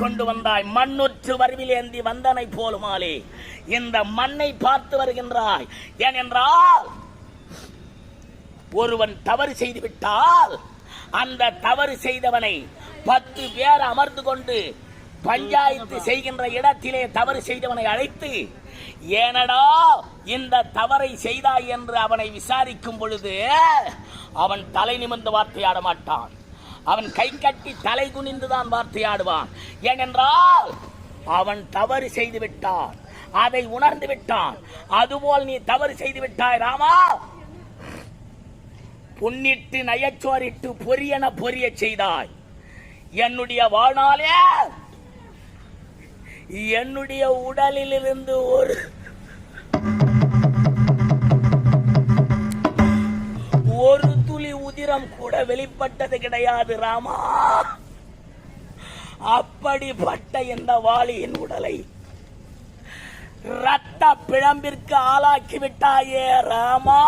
கொண்டு வந்தாய். மண்ணுற்று வருவிலேந்தி வந்தனை போலுமாலே இந்த மண்ணை பார்த்து வருகின்றாய். ஏனென்றால் ஒருவன் தவறு செய்து விட்டால் அந்த தவறு செய்தவனை 10 பேர் அமர்ந்து கொண்டு பஞ்சாயத்து செய்கின்ற இடத்திலே தவறு செய்தவனை அழைத்து, ஏனடா இந்த தவறை செய்தாய் என்று அவனை விசாரிக்கும் பொழுது அவன் தலை நிமிர்ந்து வார்த்தையாட மாட்டான். அவன் கை கட்டி தலை குனிந்துதான் வார்த்தையாடுவான். ஏனென்றால் அவன் தவறு செய்து விட்டான், அதை உணர்ந்து விட்டான். அதுபோல் நீ தவறு செய்து விட்டாய் ராமா. புண்ணிட்டு நயச்சோரிட்டு பொரியன பொரிய செய்தாய். என்னுடைய வாழ்நாளே என்னுடைய உடலில் இருந்து ஒரு துளி உதிரம் கூட வெளிப்பட்டது கிடையாது ராமா. அப்படிப்பட்ட இந்த வாளியின் உடலை இரத்த பிழம்பிற்கு ஆளாக்கி விட்டாயே ராமா.